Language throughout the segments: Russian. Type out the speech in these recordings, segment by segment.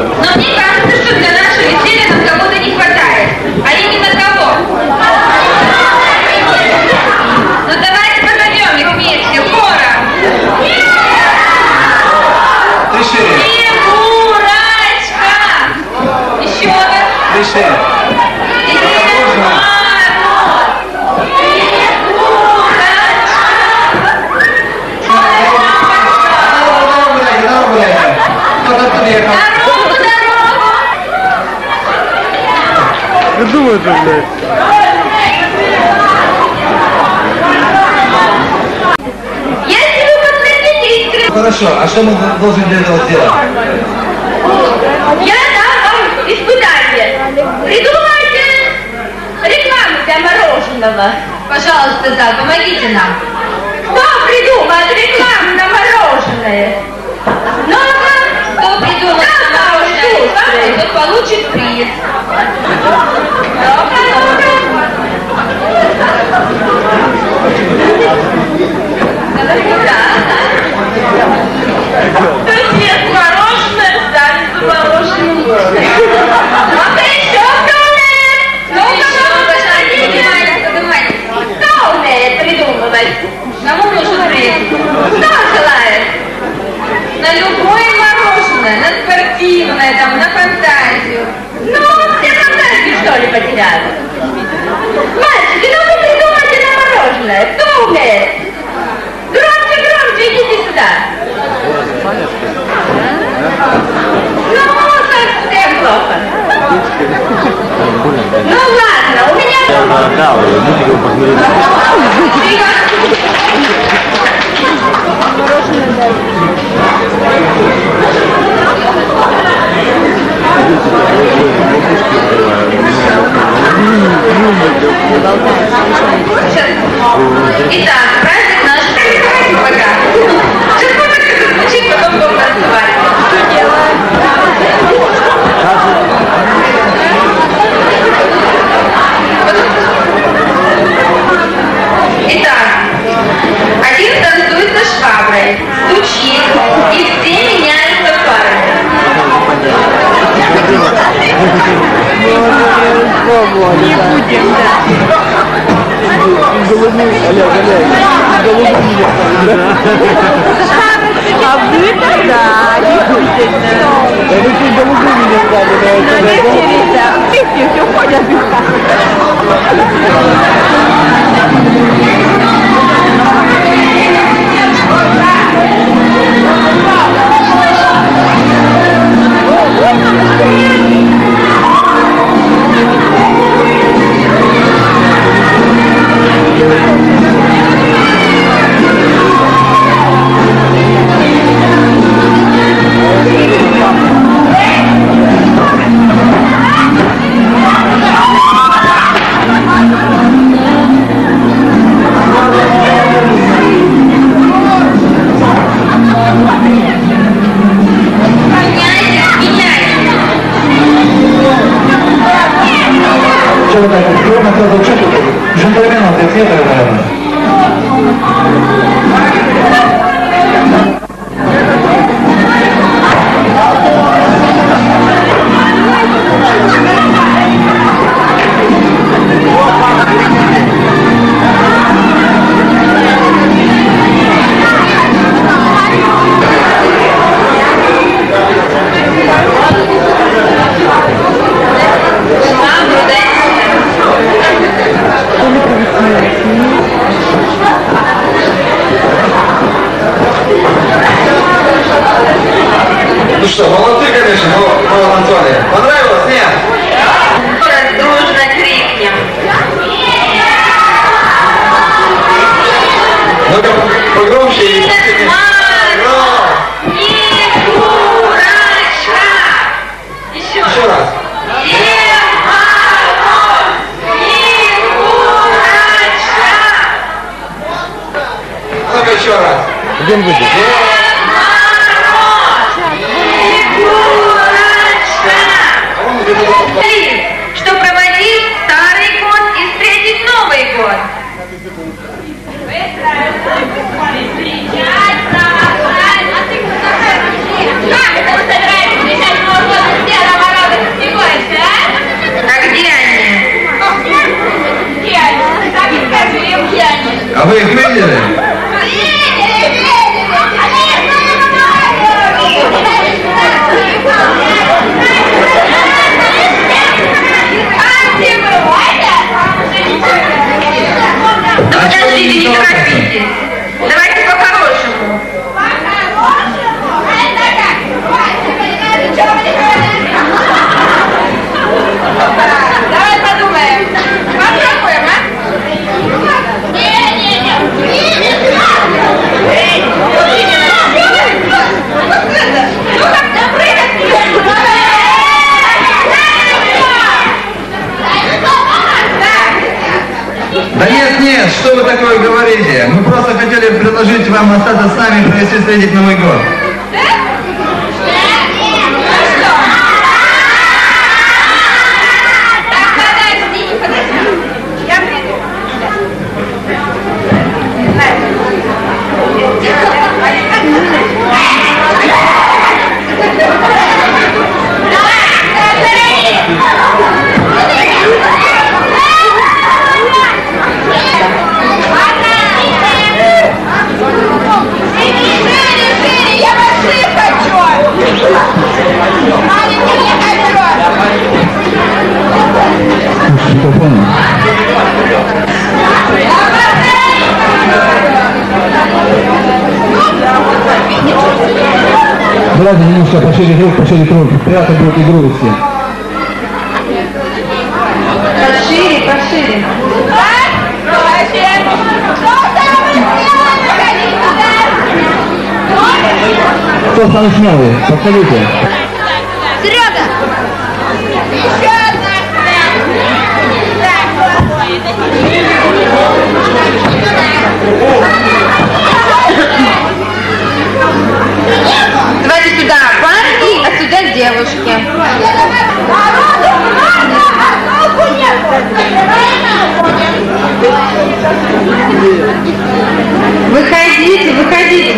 Но мне кажется, что для нашего веселья нам кого-то не хватает. А именно кого? Ну давайте попадем их вместе, хором. Снегурочка! Еще раз. Думаю, это, блядь. Если вы подтвердите искренность... Хорошо, а что мы должны для этого сделать? Я дам вам испытание. Придумайте рекламу для мороженого. Пожалуйста, да, помогите нам. Кто придумает рекламу на мороженое? Ну-ка, кто придумает на мороженое, тот получит приз. Ну-ка, ну-ка. Кто съест мороженое, станет замороженным. Ну-ка, еще кто умеет? Ну-ка, поднимайтесь. Кто умеет придумывать? Кому нужен приз? Кто желает? На любое мороженое, на спортивное, там, на фантазию. Ну, все фантазию, что ли, потеряли? Мальчики, ну вы придумайте на мороженое. Кто умеет? Громче, громче, идите сюда. Ну, совсем плохо. Ну ладно, у меня... Да, будете его посмотреть. Итак, праздник наш. Пока. Сейчас вот так звучит, потом будем разговаривать. Что делаем? Итак, один танцует со шваброй, стучит, и все меняются парами. Не будем, да. А вы-то да, не будете. Все ходят. Ну что, молодцы, конечно, но Антоний. Понравилось? Нет? Дружно крикнем. Ну-ка, погромче и... Еще раз. Ну-ка еще раз. Где он будет? Что проводить старый год и встретить Новый год. Встречать, как это вы собираетесь встречать Новый год? А вы их видели? Подождите, не торопитесь. Давайте по-хорошему. Давай подумаем. Попробуем, а? Да нет, нет, что вы такое говорите? Мы просто хотели предложить вам остаться с нами и провести встретить Новый год. Давайте немножко пошире круг, приятно будет игру все. Пошире, пошире. Кто самый смелый? Подходите. Серега! Еще одна! Давайте сюда парни, а сюда девушки. Выходите, выходите.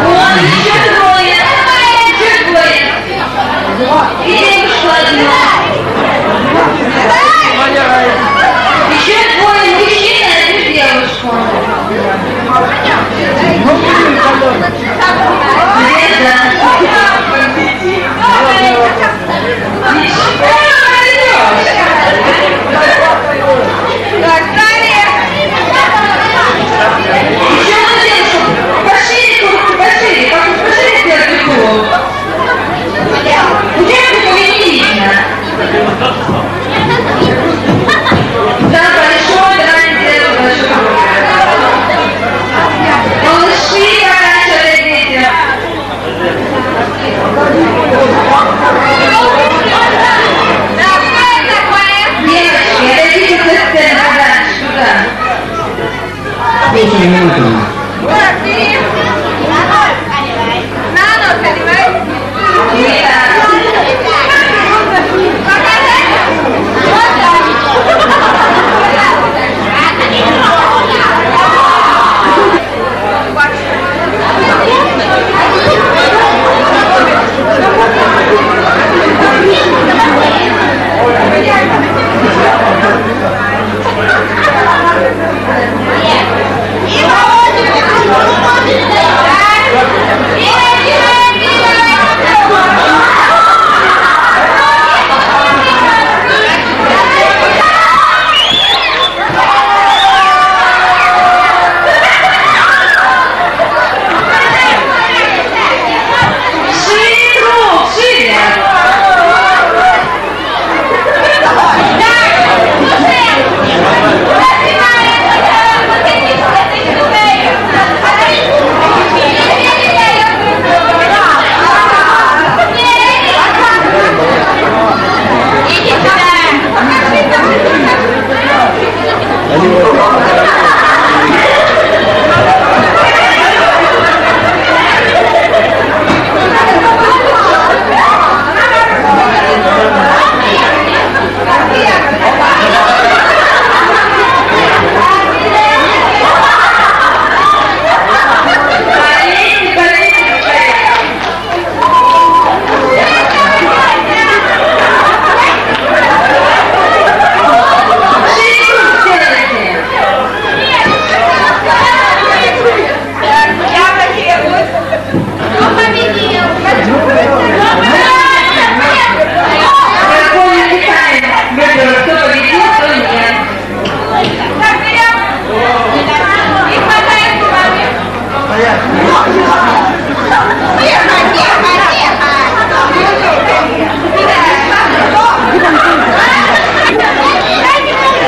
Вон, еще двое. Еще двое. И девушка одна. Еще двое мужчин, а одну девушку. Так, далее. Еще одну девушку. Пошире, пошире сделать круг. Девушку не видно. Да, большой, давайте сделаем большой. Малыши, раньше дети. Да, что это такое? Девочки, отойдите со сцены подальше, туда. Очень минутами. На нос одевай. И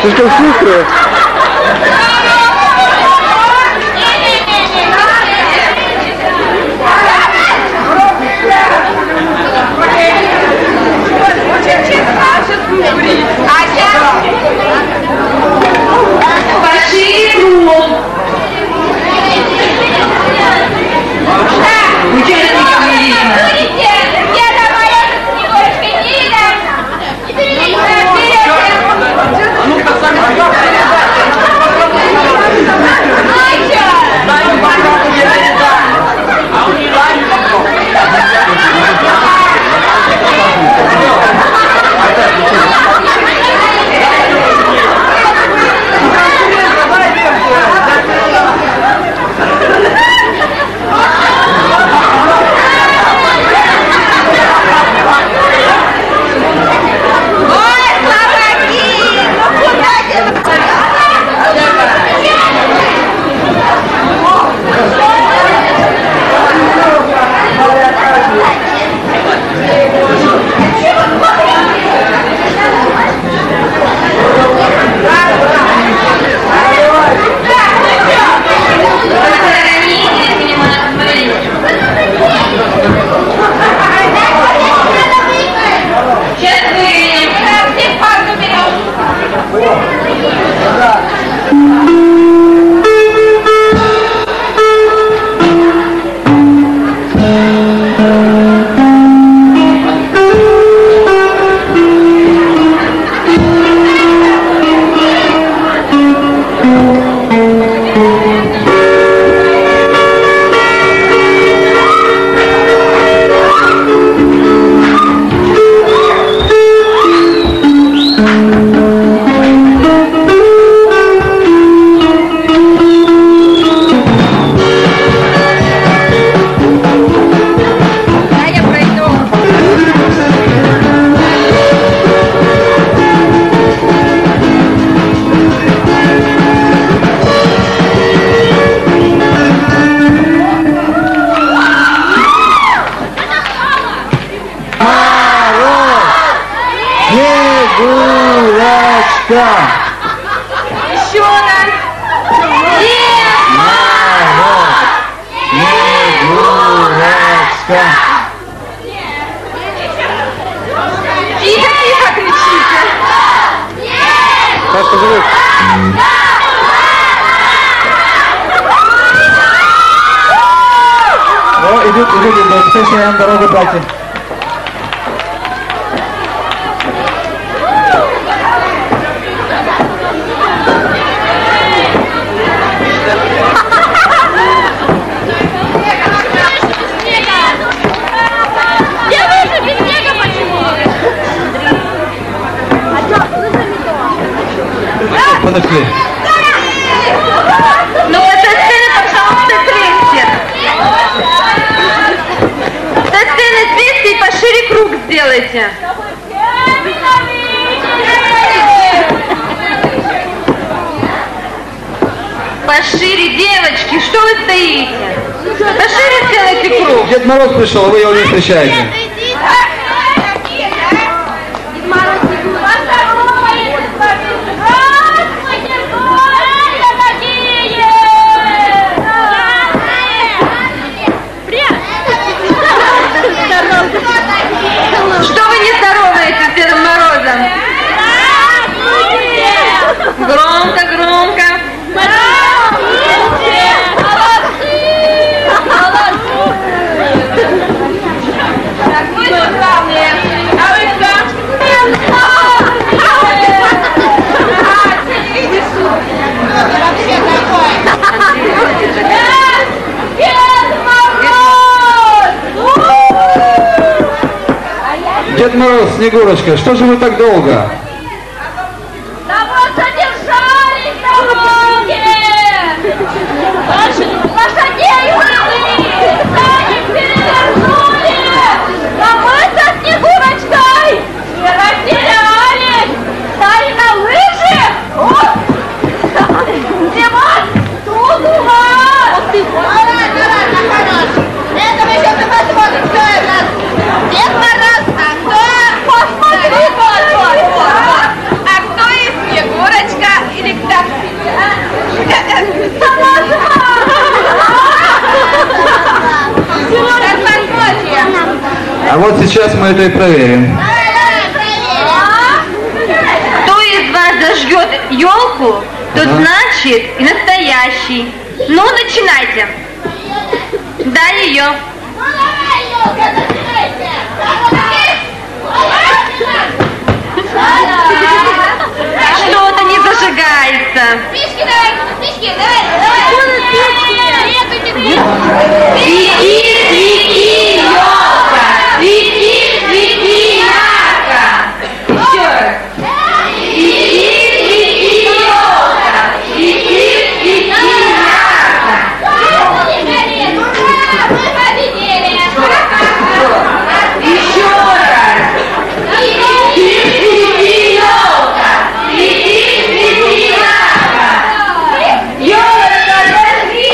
Слишком шустрые. Пошли круг. Участников не видно. Еще раз. Тихо кричите. Сашка, живет. О, идут, обеспечение нам дорогу платит. Подошли. Ну, со сцены, пожалуйста, треньте. Со сцены треньте и пошире круг сделайте. Пошире, девочки, что вы стоите? Пошире сделайте круг. Дед Мороз пришел, вы его не встречаете. Что вы не здороваетесь с Дедом Морозом? Громко, громко. Так, вы тут главные. А вы кто? Дед Мороз, Снегурочка, что же вы так долго? Да вот задержались дороги! Лошадей вывели! Сани перевернули! А мы со Снегурочкой не растерялись! Стали на лыжи! Димон, тут у вас! Хорош! Это мы еще посмотрим, кто у нас! Дед Мороз, а кто? Посмотри, а кто и Снегурочка? А вот сейчас мы это и проверим. Кто из вас зажгет елку, тот значит и настоящий. Ну, начинайте. Дай ее. Что-то не зажигается. Спички давай, спички, давай. Свети, свети, елка! Свети, свети, ярко! Еще раз. Свети, свети, елка! Свети, свети, ярко! Еще раз. Свети, свети, елка! Свети, свети, ярко! Елка, зажги!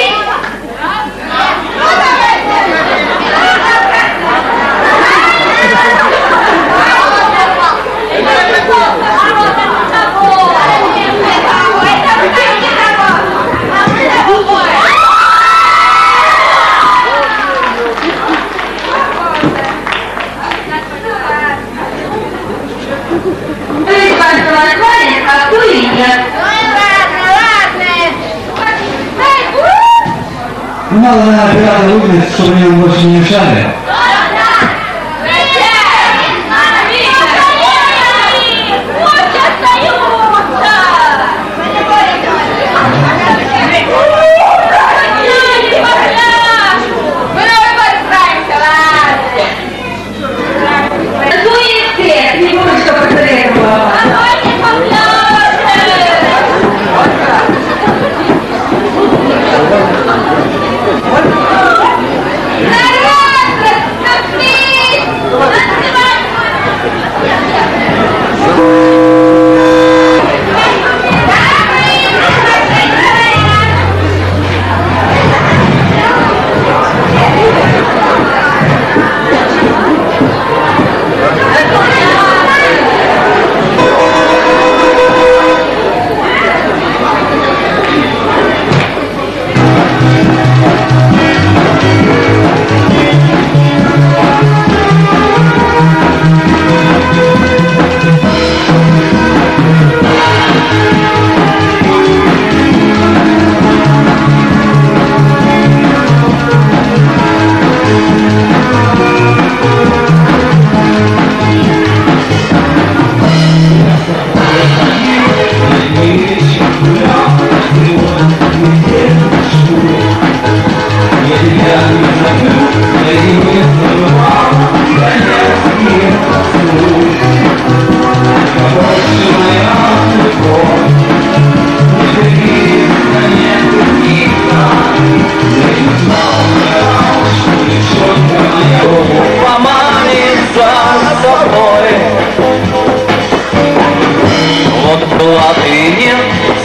То есть вас голосовали, а кто и нет? Ну, надо, наверное, оператора выглядеть, чтобы мне больше не мешали.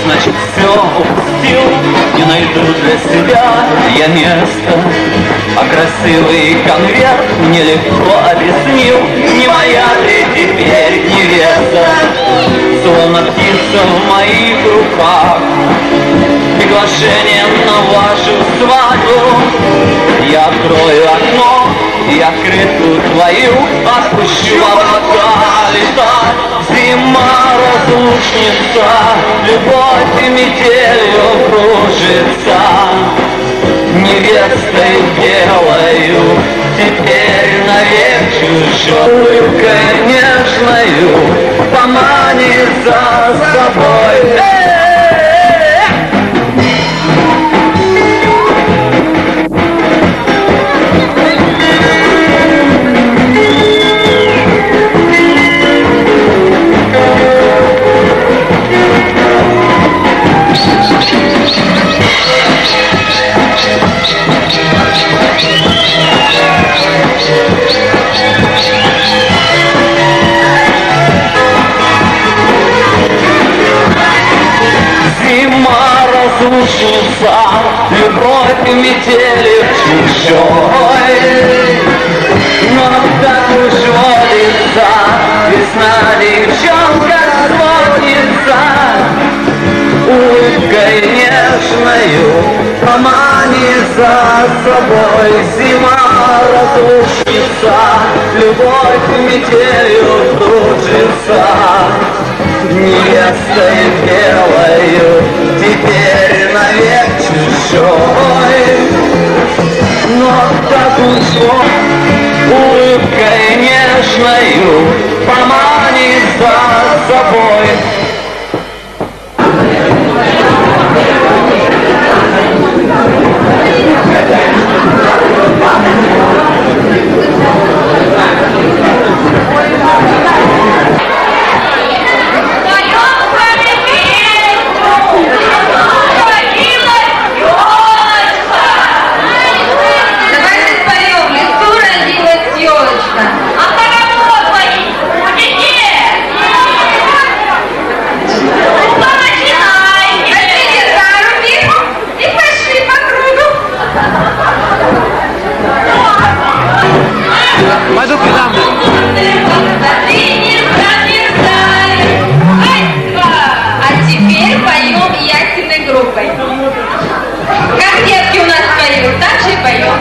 Значит, все упустил, не найду для себя я места. А красивый конверт мне легко объяснил, не моя ты теперь невеста. Словно птица в моих руках, приглашение на вашу свадьбу. Я открою окно и открытку твою отпущу в облака летать. Зима разлучница, любовь и метелью кружится. Невестой делаю теперь навек чужой, нежною поманит за собой. Разлучница, любовь и метели чужой. Но так уж водится, весна девчонка сводится, улыбкой нежною поманит помани за собой, зима разлучница, любовь метелью кружится. Невестой белою, теперь навек чужой. Но так ушло, улыбкой нежною помани за собой. Пойду к нам. А теперь поем ясельной группой. Как детки у нас поют, так же и поем.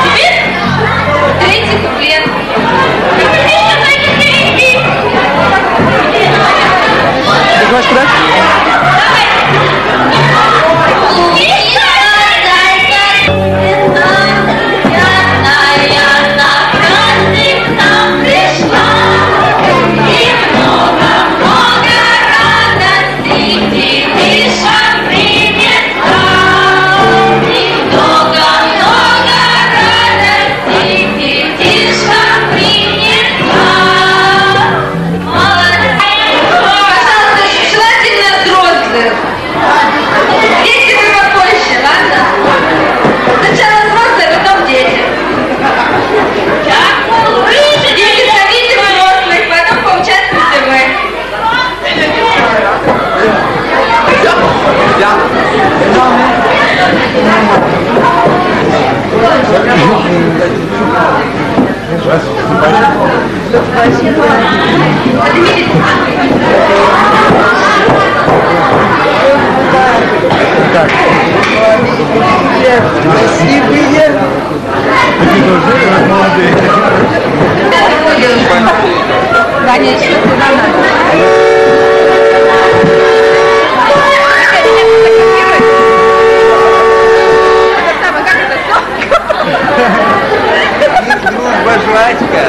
Теперь третий куплет. Ты хочешь куда? Красивые. Молодые. Конечно, куда надо. Дружба, жвачка.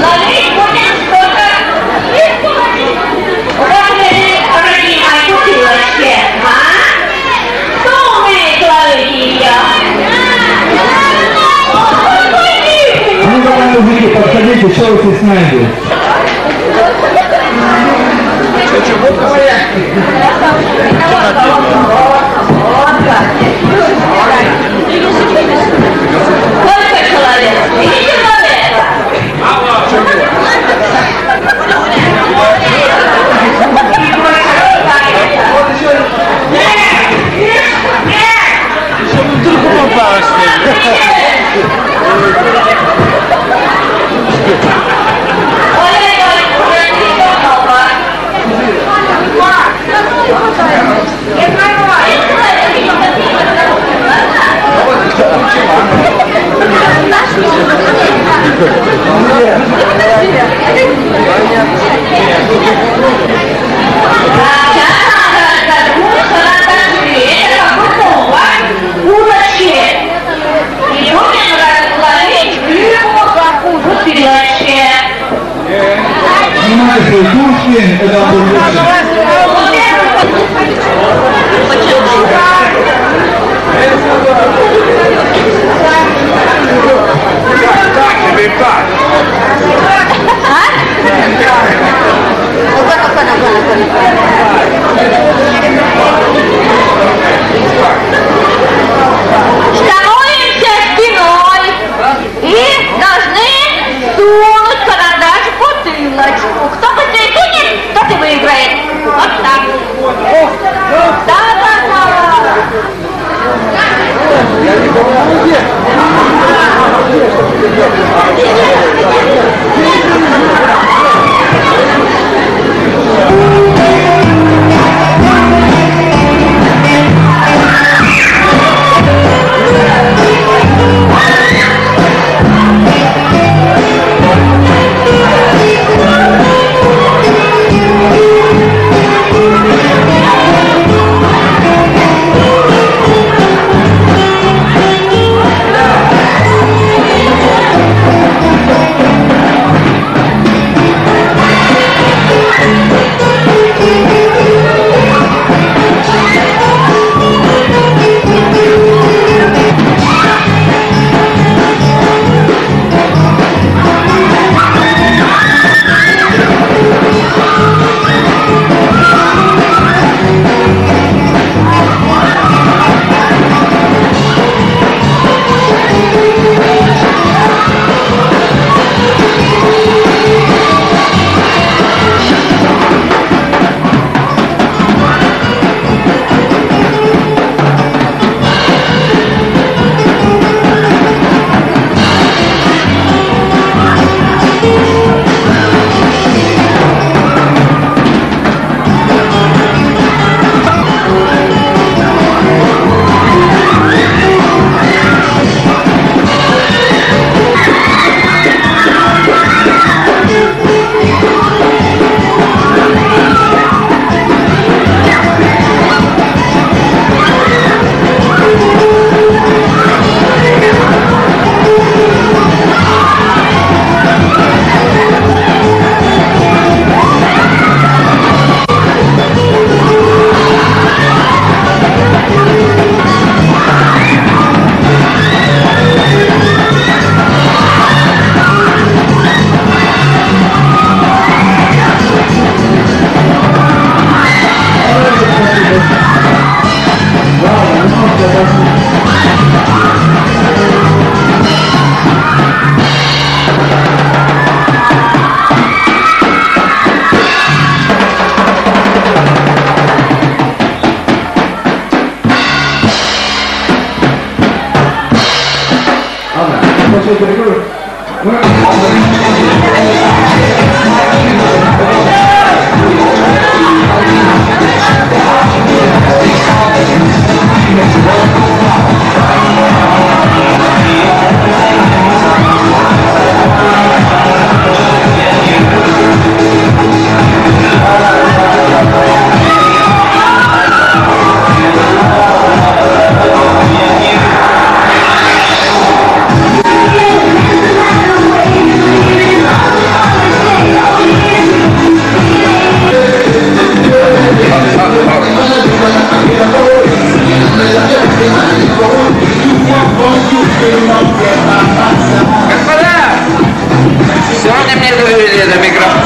Ловить будем что-то. Ловить, дорогие мои бутылочки, а? Кто умеет ловить ее? Ну давай, мужики, подходите, что вы здесь найдете? Сколько человек? Видите человек? Снимайте свои куртки, это будет лучше. Становимся спиной и должны сунуть карандаш в бутылочку. Кто быстрее сунет, тот и выиграет. Вот так. Да-да-да. Выставили это микрофон.